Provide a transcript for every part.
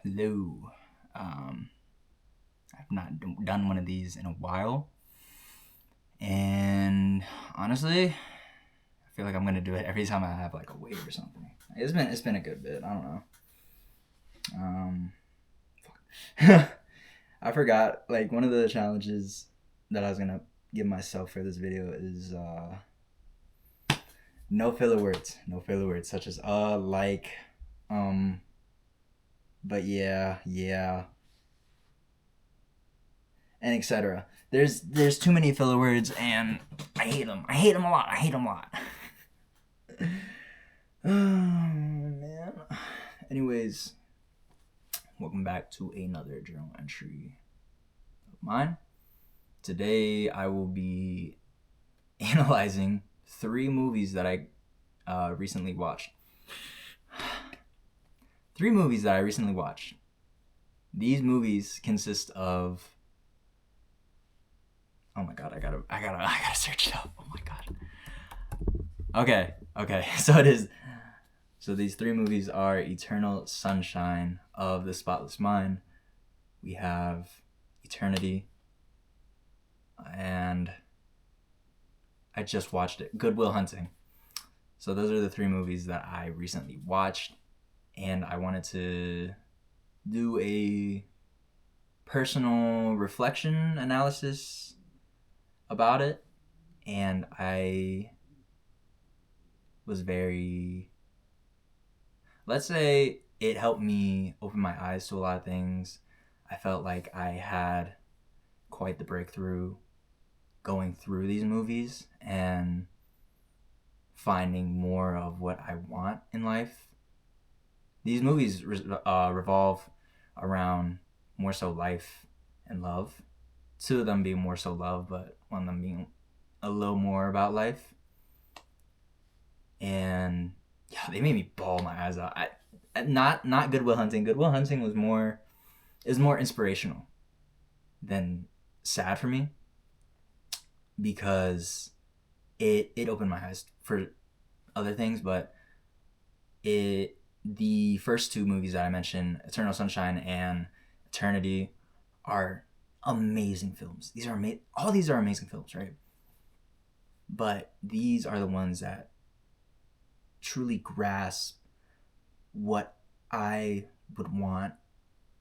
Hello. I've not done one of these in a while, and honestly, I feel like I'm gonna do it every time I have like a wait or something. It's been a good bit. I don't know. Um, I forgot. Like one of the challenges that I was gonna give myself for this video is no filler words. No filler words such as like, um, but yeah, and etc. There's too many filler words, and I hate them. I hate them a lot. I hate them a lot. Oh man. Anyways, welcome back to another journal entry of mine. Today I will be analyzing 3 movies that I recently watched. 3 movies that I recently watched. These movies consist of. Oh my god! I gotta search it up. Oh my god. Okay. So it is. So these 3 movies are Eternal Sunshine of the Spotless Mind. We have Eternity, and I just watched it. Good Will Hunting. So those are the 3 movies that I recently watched, and I wanted to do a personal reflection analysis about it, and I was very, let's say it helped me open my eyes to a lot of things. I felt like I had quite the breakthrough going through these movies and finding more of what I want in life. These movies revolve around more so life and love. 2 of them being more so love, but one of them being a little more about life. And yeah, they made me bawl my eyes out. Not Good Will Hunting. Good Will Hunting was more inspirational than sad for me, because it opened my eyes for other things. But the first 2 movies that I mentioned, Eternal Sunshine and Eternity, are amazing films. All these are amazing films, right? But these are the ones that truly grasp what I would want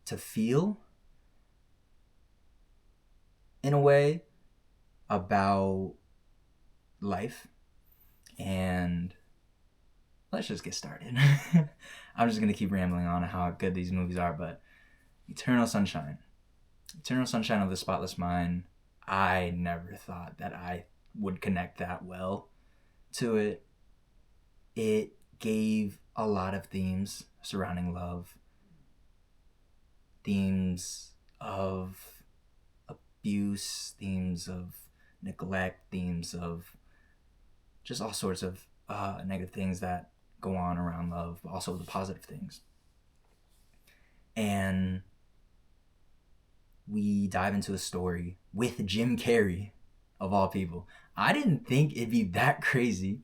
to feel in a way about life. And let's just get started. I'm just going to keep rambling on how good these movies are, but Eternal Sunshine of the Spotless Mind, I never thought that I would connect that well to it. It gave a lot of themes surrounding love, themes of abuse, themes of neglect, themes of just all sorts of negative things that go on around love, but also the positive things. And we dive into a story with Jim Carrey, of all people. I didn't think it'd be that crazy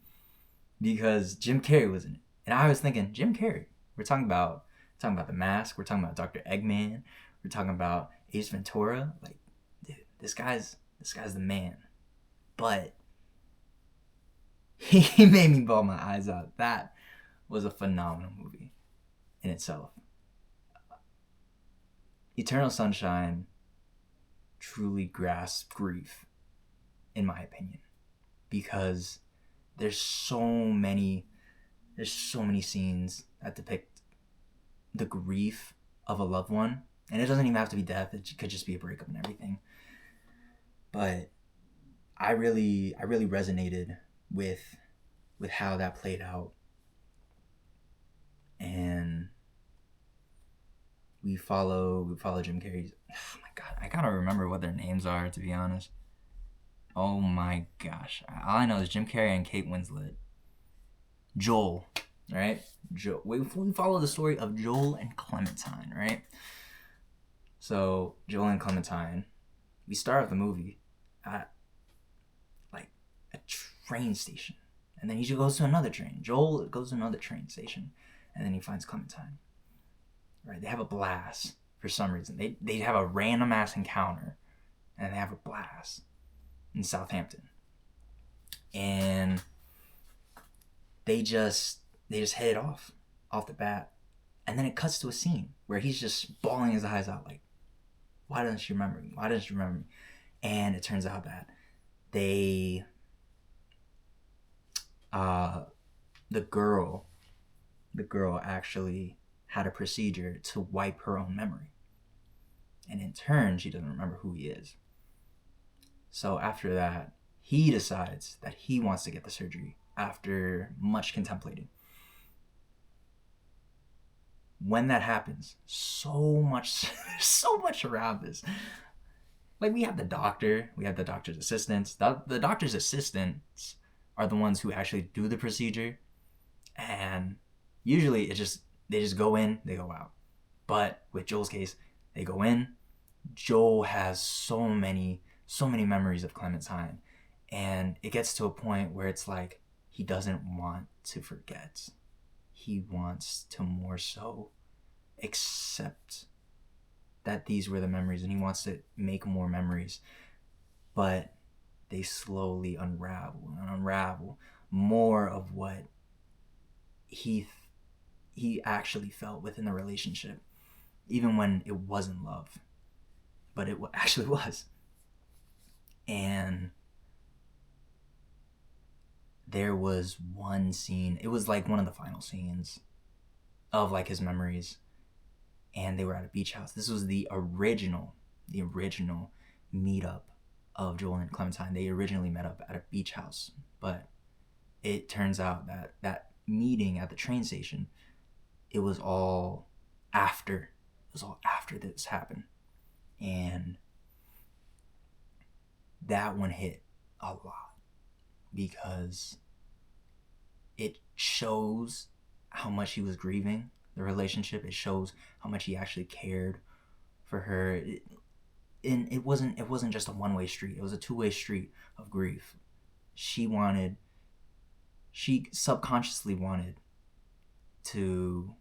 because Jim Carrey was in it. And I was thinking, Jim Carrey, we're talking about The Mask, we're talking about Dr. Eggman, we're talking about Ace Ventura. Like, dude, this guy's the man. But he made me bawl my eyes out. That was a phenomenal movie in itself. Eternal Sunshine truly grasps grief, in my opinion, because there's so many scenes that depict the grief of a loved one, and it doesn't even have to be death. It could just be a breakup and everything. But I really resonated with how that played out. And we follow Jim Carrey's. Oh my god, I gotta remember what their names are, to be honest. Oh my gosh, all I know is Jim Carrey and Kate Winslet. Joel, right? Joel. We follow the story of Joel and Clementine, right? So Joel and Clementine, we start off the movie at like a train station, and then he goes to another train. Joel goes to another train station, and then he finds Clementine. right? They have a blast for some reason. They have a random ass encounter, and they have a blast in Southampton, and they just hit it off the bat, and then it cuts to a scene where he's just bawling his eyes out, like, why don't you remember me? Why don't you remember me? And it turns out that they, the girl actually had a procedure to wipe her own memory. And in turn, she doesn't remember who he is. So after that, he decides that he wants to get the surgery after much contemplating. When that happens, so much around this. Like, we have the doctor, we have the doctor's assistants. The doctor's assistants are the ones who actually do the procedure, and usually they just go in, they go out. But with Joel's case, they go in. Joel has so many memories of Clementine, and it gets to a point where it's like he doesn't want to forget. He wants to more so accept that these were the memories, and he wants to make more memories. But they slowly unravel more of what he actually felt within the relationship, even when it wasn't love, but it actually was. And there was one scene, it was like one of the final scenes of like his memories, and they were at a beach house. This was the original meetup of Joel and Clementine. They originally met up at a beach house, but it turns out that that meeting at the train station, it was all after this happened. And that one hit a lot because it shows how much he was grieving the relationship. It shows how much he actually cared for her. And it wasn't just a one-way street. It was a two-way street of grief. She subconsciously wanted to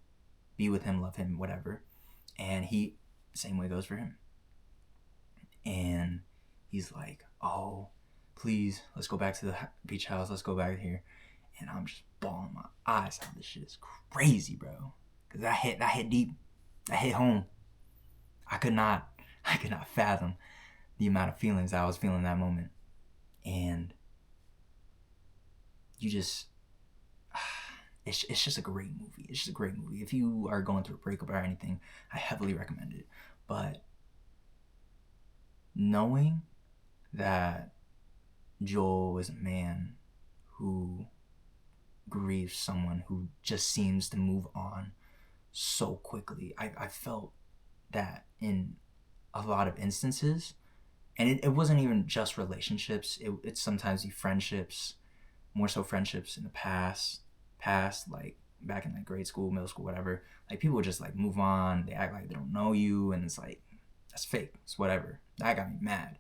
be with him, love him, whatever. And the same way goes for him. And he's like, oh, please, let's go back to the beach house. Let's go back here. And I'm just bawling my eyes out. This shit is crazy, bro. Because that hit deep. That hit home. I could not fathom the amount of feelings I was feeling in that moment. And you just, it's just a great movie. It's just a great movie. If you are going through a breakup or anything, I heavily recommend it. But knowing that Joel is a man who grieves someone who just seems to move on so quickly, I felt that in a lot of instances. And it wasn't even just relationships. It's sometimes the friendships, more so friendships in the past, like back in like grade school, middle school, whatever. Like, people just like move on. They act like they don't know you, and it's like, that's fake. It's whatever. That got me mad.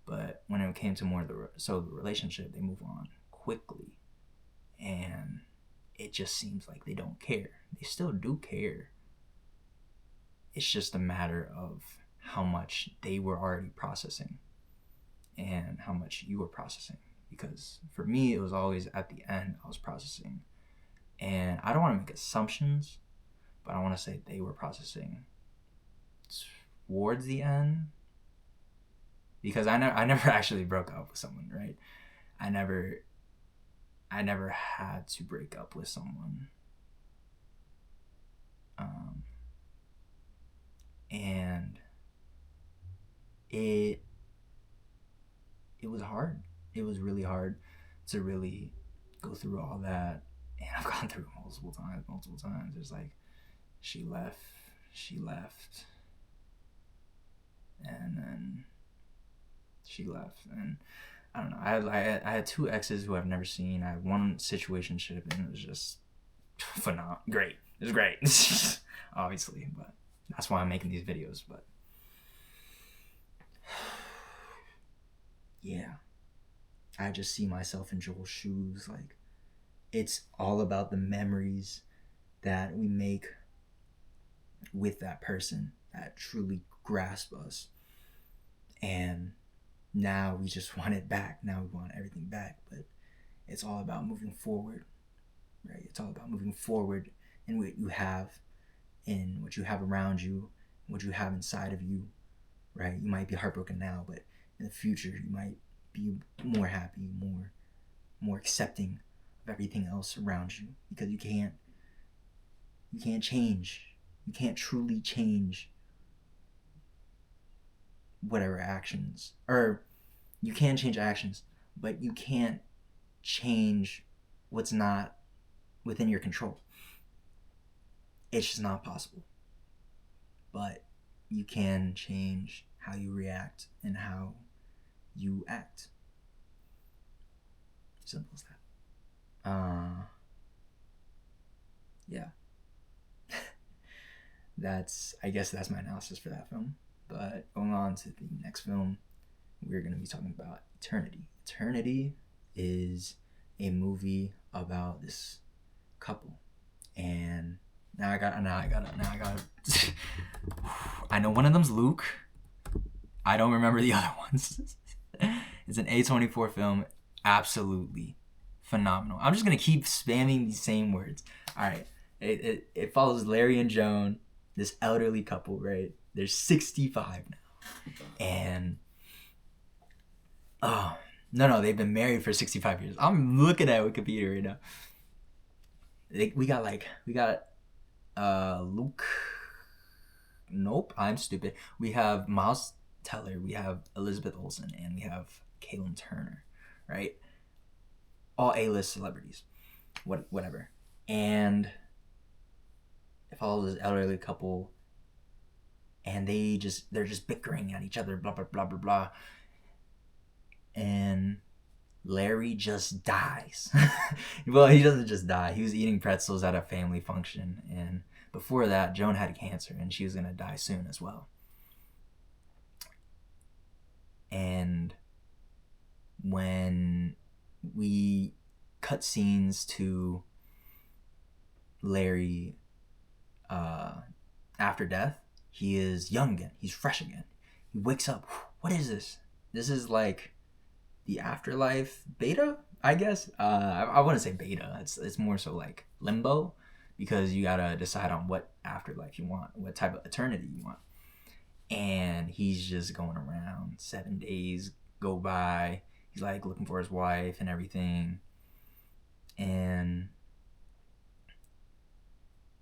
But when it came to more of the relationship, they move on quickly, and it just seems like they don't care. They still do care. It's just a matter of how much they were already processing and how much you were processing. Because for me, it was always at the end I was processing. And I don't want to make assumptions, but I want to say they were processing towards the end. Because I never actually broke up with someone, right? I never had to break up with someone. And it was hard. It was really hard to really go through all that. And I've gone through it multiple times. It's like, she left, and then she left, and I don't know. I had two exes who I've never seen. I had one situationship, and it was just phenomenal. Great. It was great. Obviously, but that's why I'm making these videos. But yeah, I just see myself in Joel's shoes. Like, it's all about the memories that we make with that person that truly grasped us. And now we just want it back. Now we want everything back. But it's all about moving forward, right? It's all about moving forward in what you have, in what you have around you, what you have inside of you, right? You might be heartbroken now, but in the future you might be more happy, more accepting of everything else around you, because you can't change. You can't truly change whatever actions, or you can change actions, but you can't change what's not within your control. It's just not possible. But you can change how you react and how you act. Simple as that. Yeah. I guess that's my analysis for that film. But going on to the next film, we're going to be talking about Eternity. Eternity is a movie about this couple, and now I got I know one of them's Luke. I don't remember the other ones. It's an A24 film. Absolutely phenomenal. I'm just gonna keep spamming these same words. All right. It follows Larry and Joan, this elderly couple, right? They're 65 now, and no, they've been married for 65 years. I'm looking at Wikipedia right now. We got Luke. Nope, I'm stupid. We have Miles Teller, we have Elizabeth Olsen, and we have Caitlin Turner, right? All A-list celebrities, whatever. And it follows this elderly couple, and they're just bickering at each other, blah blah blah blah blah. And Larry just dies. Well, he doesn't just die. He was eating pretzels at a family function, and before that, Joan had cancer, and she was gonna die soon as well. And when we cut scenes to Larry after death, he is young again. He's fresh again. He wakes up. What is this? This is like the afterlife beta, I guess. I wouldn't say beta. It's more so like limbo, because you gotta decide on what afterlife you want, what type of eternity you want. And he's just going around. 7 days go by. He's like looking for his wife and everything. And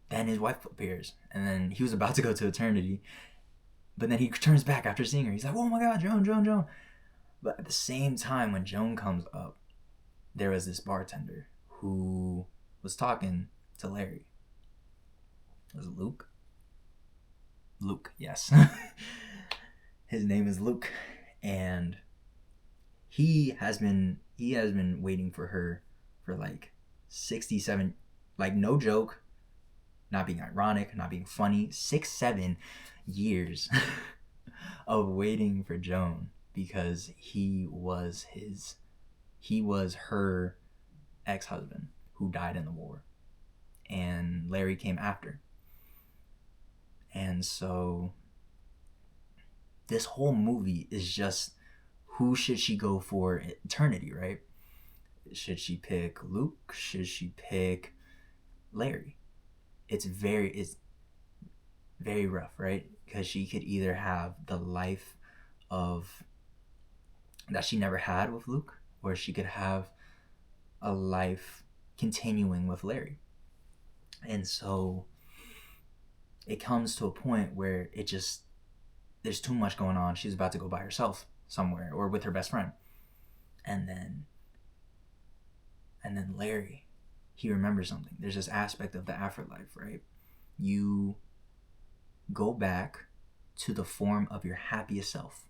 then his wife appears. And then he was about to go to eternity. But then he turns back after seeing her. He's like, oh my God, Joan. But at the same time, when Joan comes up, there was this bartender who was talking to Larry. Was it Luke? Luke, yes. His name is Luke, and he has been waiting for her for like 67, like no joke, not being ironic, not being funny, 6-7 years of waiting for Joan, because he was her ex-husband who died in the war, and Larry came after. And so this whole movie is just, who should she go for eternity, right? Should she pick Luke? Should she pick Larry? It's very rough, right? Because she could either have the life of that she never had with Luke, or she could have a life continuing with Larry. And so it comes to a point where there's too much going on. She's about to go by herself somewhere, or with her best friend. And then Larry, he remembers something. There's this aspect of the afterlife, right? You go back to the form of your happiest self.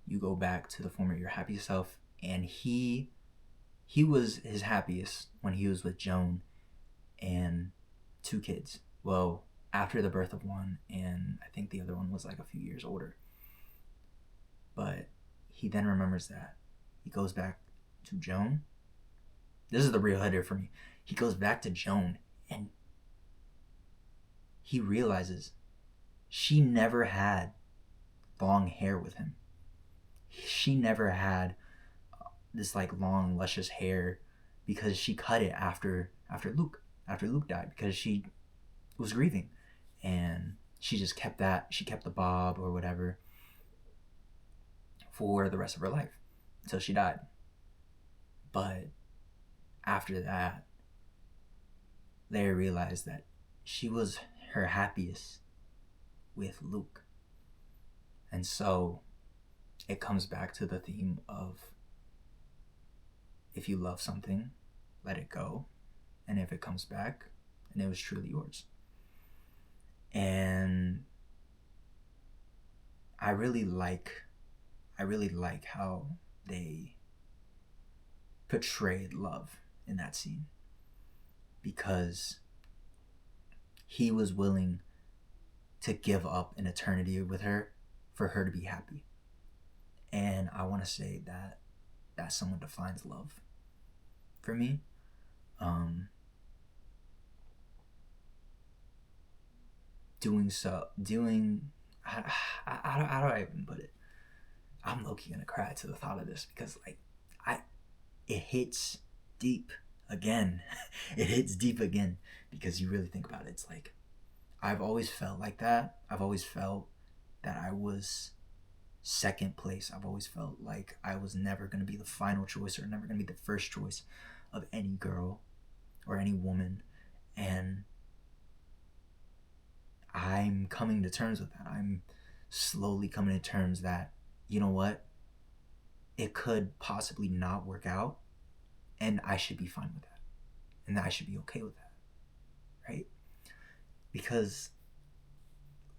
You go back to the form of your happiest self. And he was his happiest when he was with Joan and 2 kids. Well, after the birth of one, and I think the other one was like a few years older. But he then remembers that. He goes back to Joan. This is the real header for me. He goes back to Joan, and he realizes she never had long hair with him. She never had this like long luscious hair because she cut it after Luke died, because she was grieving, and she just kept that. She kept the bob or whatever for the rest of her life until she died. But after that, Leia realized that she was her happiest with Luke. And so it comes back to the theme of, if you love something, let it go. And if it comes back, and it was truly yours. And I really like how they portrayed love in that scene, because he was willing to give up an eternity with her for her to be happy. And I want to say that that's someone defines love for me. How do I even put it? I'm low-key gonna cry to the thought of this, because like it hits deep again. It hits deep again, because you really think about it. It's like, I've always felt like that. I've always felt that I was second place. I've always felt like I was never going to be the final choice, or never going to be the first choice of any girl or any woman. And I'm coming to terms with that. I'm slowly coming to terms that, you know what? It could possibly not work out, and I should be fine with that. And I should be okay with that. Right? Because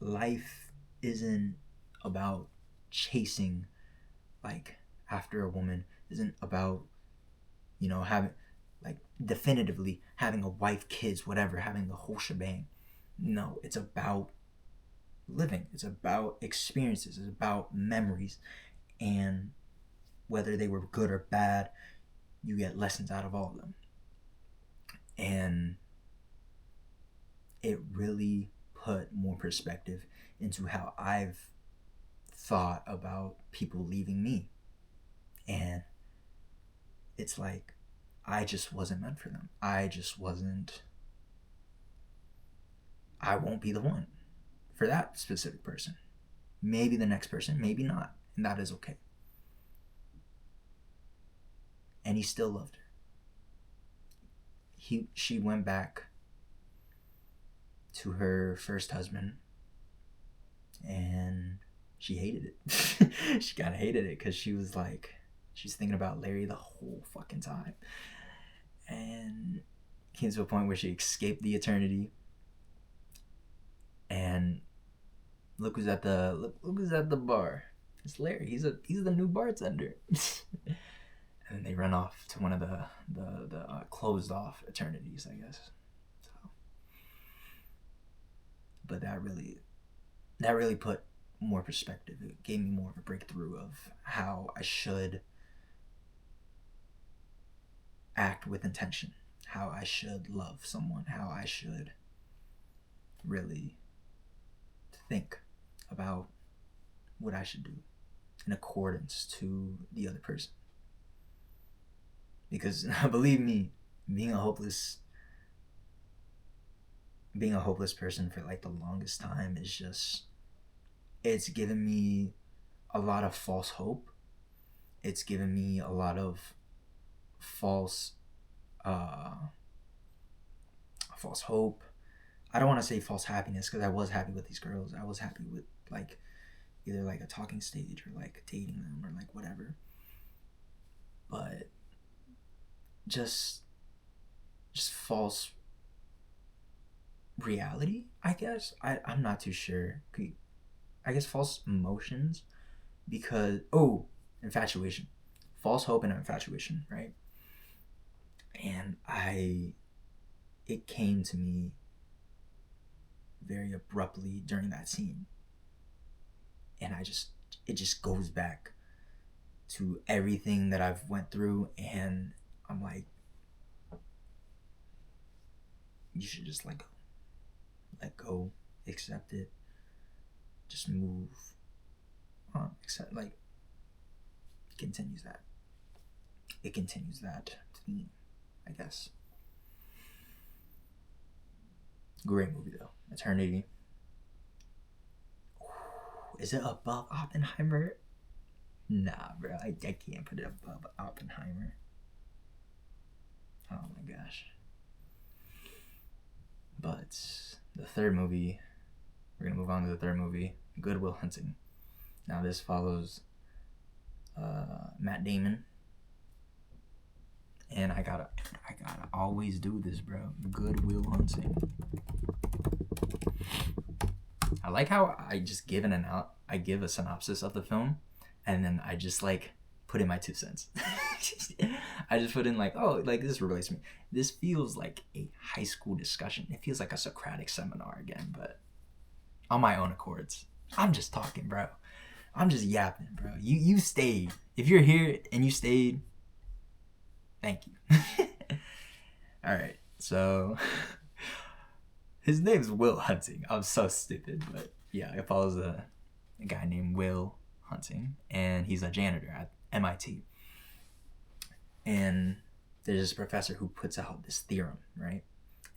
life isn't about chasing like after a woman, isn't about, you know, having like definitively having a wife, kids, whatever, having the whole shebang. No, it's about living. It's about experiences. It's about memories. And whether they were good or bad, you get lessons out of all of them. And it really put more perspective into how I've thought about people leaving me. And it's like, I just wasn't meant for them. I won't be the one for that specific person. Maybe the next person, maybe not. And that is okay. And he still loved her. She went back to her first husband, and she hated it. She kind of hated it, because she's thinking about Larry the whole fucking time. And came to a point where she escaped the eternity. And look who's at the bar. It's Larry. He's the new bartender. And then they run off to one of the closed off eternities, I guess. So, but that really put more perspective. It gave me more of a breakthrough of how I should act with intention, how I should love someone, how I should really think about what I should do in accordance to the other person. Because believe me, being a hopeless person for like the longest time is just, it's given me a lot of false hope. It's given me a lot of false hope. I don't want to say false happiness, because I was happy with these girls. I was happy with like either like a talking stage or like dating them or like whatever. But just false reality, I guess. I'm not too sure. I guess false emotions, because infatuation, false hope and infatuation, right? And it came to me very abruptly during that scene, and it just goes back to everything that I've went through, and I'm like, you should just let go. accept it, just move on. Except like it continues that theme, I guess. Great movie though. Eternity. Is it above Oppenheimer? Nah, bro. I can't put it above Oppenheimer. Oh my gosh. But the third movie, we're gonna move on to the third movie, Good Will Hunting. Now this follows Matt Damon. And I gotta always do this, bro. Good Will Hunting. I like how I just give a synopsis of the film, and then I just like put in my 2 cents. I just put in like, oh, like this relates to me. This feels like a high school discussion. It feels like a Socratic seminar again, but on my own accords. I'm just talking, bro. I'm just yapping, bro. You stayed. If you're here and you stayed, thank you. All right, so his name's Will Hunting. I'm so stupid, but yeah, it follows a guy named Will Hunting, and he's a janitor at MIT. And there's this professor who puts out this theorem, right?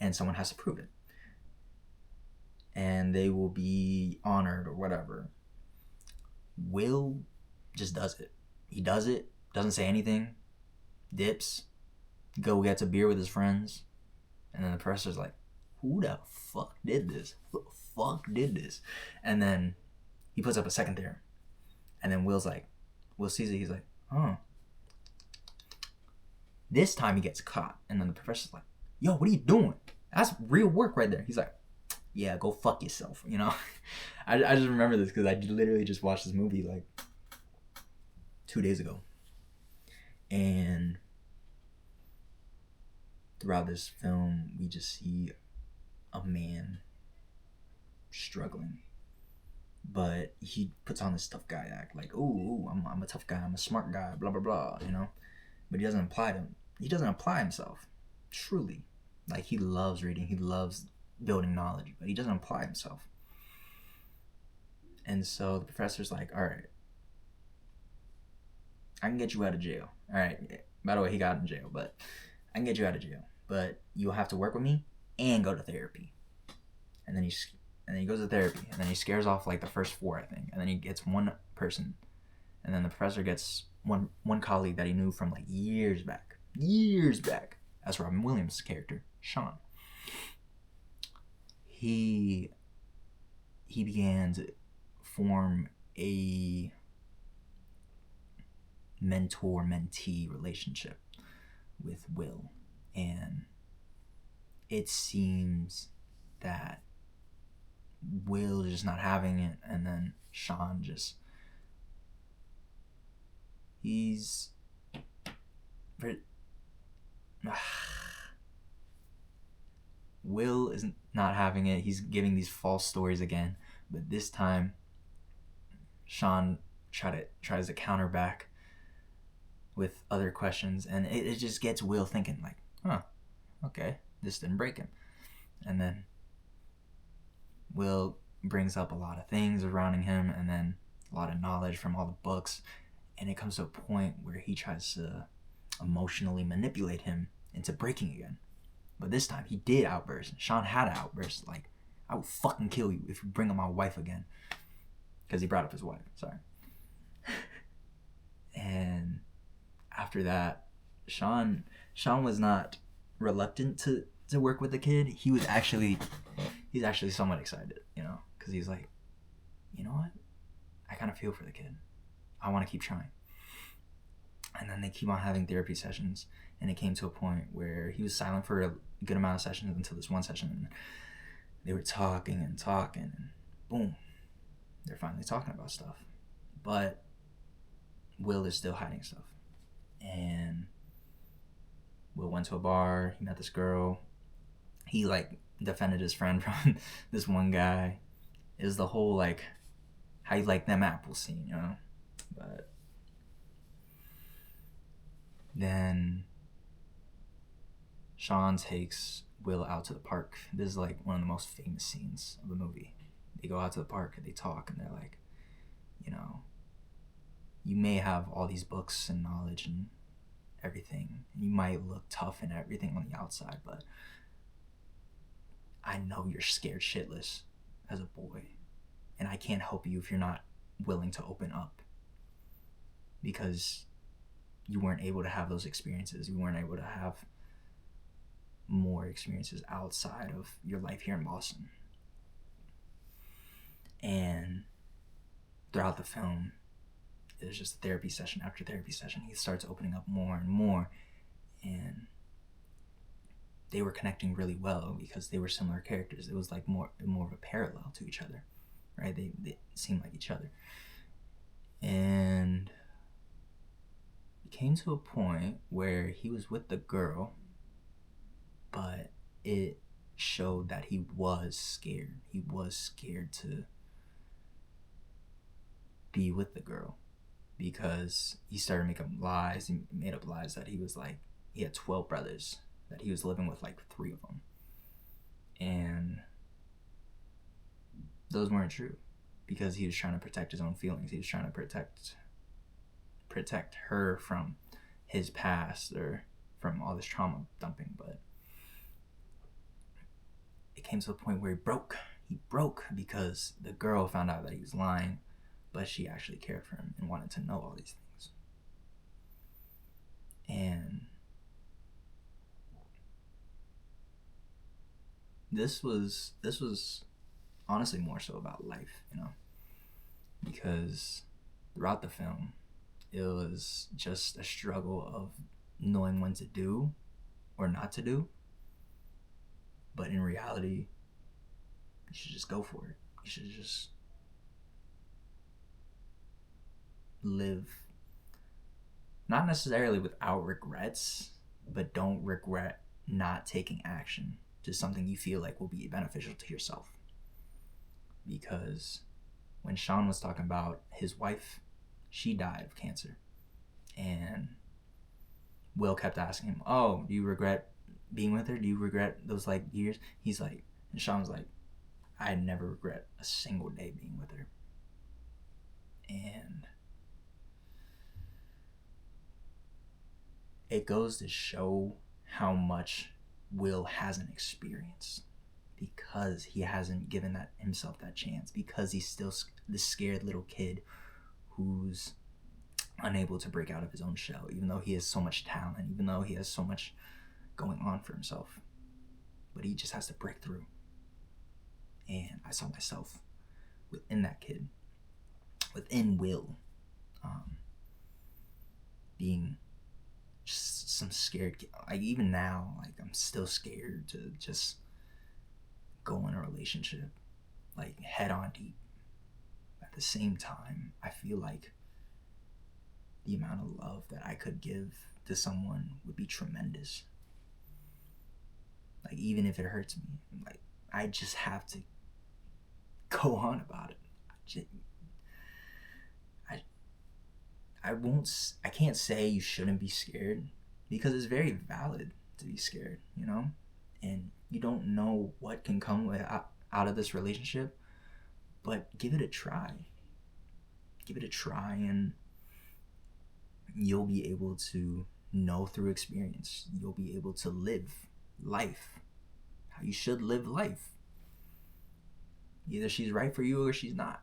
And someone has to prove it. And they will be honored or whatever. Will just does it. He does it, doesn't say anything, dips, go gets a beer with his friends, and then the professor's like, who the fuck did this? Who the fuck did this? And then he puts up a second theorem. And then Will sees it, he's like, huh. This time he gets caught. And then the professor's like, yo, what are you doing? That's real work right there. He's like, yeah, go fuck yourself, you know? I just remember this because I literally just watched this movie like 2 days ago. And throughout this film, we just see a man struggling. But he puts on this tough guy act, like, ooh, I'm a tough guy, I'm a smart guy, blah, blah, blah, you know? But he doesn't apply himself, truly. Like, he loves reading, he loves building knowledge, but he doesn't apply himself. And so the professor's like, all right, I can get you out of jail. All right, by the way, he got in jail, but I can get you out of jail. But you'll have to work with me and go to therapy. And then he goes to therapy, and then he scares off like the first 4, I think. And then he gets one person, and then the professor gets one colleague that he knew from like years back. That's Robin Williams' character, Sean. He began to form a mentor-mentee relationship with Will, and it seems that Will is just not having it, and then Sean just Will is not having it. He's giving these false stories again, but this time Sean tries to counter back with other questions, and it just gets Will thinking like, huh, okay, this didn't break him. And then Will brings up a lot of things surrounding him, and then a lot of knowledge from all the books, and it comes to a point where he tries to emotionally manipulate him into breaking again. But this time he did outburst. Sean had an outburst like, I will fucking kill you if you bring up my wife again. Because he brought up his wife, sorry. And after that, Sean was not reluctant to work with the kid. He's actually somewhat excited, you know, because he's like, you know what? I kind of feel for the kid. I want to keep trying. And then they keep on having therapy sessions, and it came to a point where he was silent for a good amount of sessions until this one session, and they were talking, and boom, they're finally talking about stuff. But Will is still hiding stuff. And Will went to a bar, he met this girl, he like defended his friend from this one guy. It was the whole like how you like them apples scene, you know? But then Sean takes Will out to the park. This is like one of the most famous scenes of the movie. They go out to the park and they talk, and they're like, you know, you may have all these books and knowledge and everything. You might look tough and everything on the outside, but I know you're scared shitless as a boy, and I can't help you if you're not willing to open up, because you weren't able to have those experiences. You weren't able to have more experiences outside of your life here in Boston. And throughout the film, it was just therapy session after therapy session. He starts opening up more and more, and they were connecting really well because they were similar characters. It was like more of a parallel to each other, right? They seemed like each other. And it came to a point where he was with the girl, but it showed that he was scared. He was scared to be with the girl because he started making up lies. He made up lies that he was like, he had 12 brothers, that he was living with like 3 of them. And those weren't true because he was trying to protect his own feelings. He was trying to protect her from his past or from all this trauma dumping. But it came to a point where he broke. He broke because the girl found out that he was lying, but she actually cared for him and wanted to know all these things. And this was honestly more so about life, you know, because throughout the film, it was just a struggle of knowing when to do or not to do. But in reality, you should just go for it. You should just live, not necessarily without regrets, but don't regret not taking action to something you feel like will be beneficial to yourself. Because when Sean was talking about his wife, she died of cancer, and Will kept asking him, oh, do you regret being with her? Do you regret those like years? He's like, and Sean was like, I never regret a single day being with her. And it goes to show how much Will hasn't experienced because he hasn't given himself that chance, because he's still this scared little kid who's unable to break out of his own shell, even though he has so much talent, even though he has so much going on for himself. But he just has to break through. And I saw myself within that kid, within Will, being just some scared kid. Like even now, like I'm still scared to just go in a relationship, like head on deep. At the same time, I feel like the amount of love that I could give to someone would be tremendous. Like even if it hurts me, like I just have to go on about it. I can't say you shouldn't be scared, because it's very valid to be scared, you know? And you don't know what can come out of this relationship, but give it a try. Give it a try, and you'll be able to know through experience. You'll be able to live life how you should live life. Either she's right for you or she's not.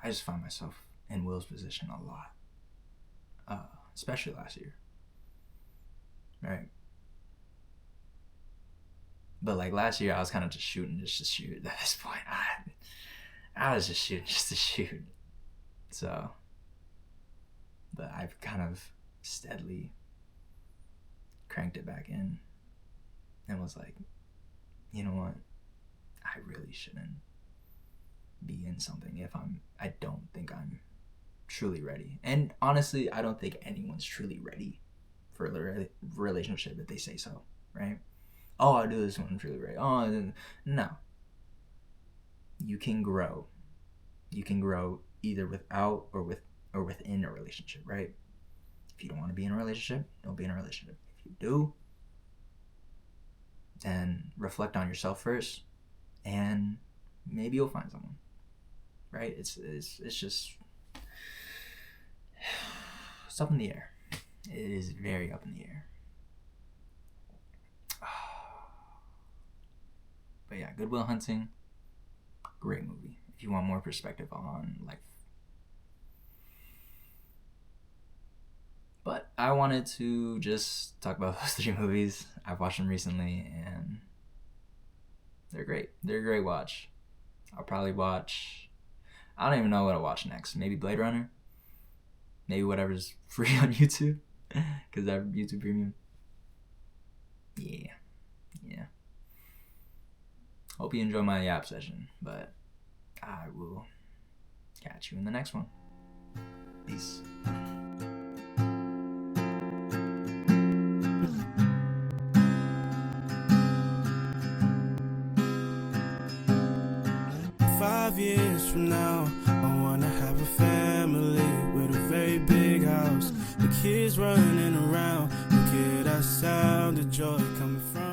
I just found myself in Will's position a lot, especially last year, right? But like last year, I was kind of just shooting just to shoot. At this point, I was just shooting just to shoot. So, but I've kind of steadily cranked it back in and was like, you know what? I really shouldn't be in something if I don't think I'm truly ready. And honestly, I don't think anyone's truly ready for a relationship if they say so, right? Oh, I'll do this when I'm truly ready. Oh, no. You can grow. You can grow either without or within a relationship, right? If you don't want to be in a relationship, don't be in a relationship. If you do, then reflect on yourself first, and maybe you'll find someone. Right? It's just, it's up in the air. It is very up in the air. But yeah, Good Will Hunting, great movie. If you want more perspective on life. But I wanted to just talk about those 3 movies. I've watched them recently, and they're great. They're a great watch. I'll probably watch... I don't even know what I'll watch next. Maybe Blade Runner? Maybe whatever's free on YouTube? Because I have YouTube Premium. Yeah. Hope you enjoy my yap session, but I will catch you in the next one. Peace. Years from now, I wanna have a family with a very big house, the kids running around. Look at that sound of joy coming from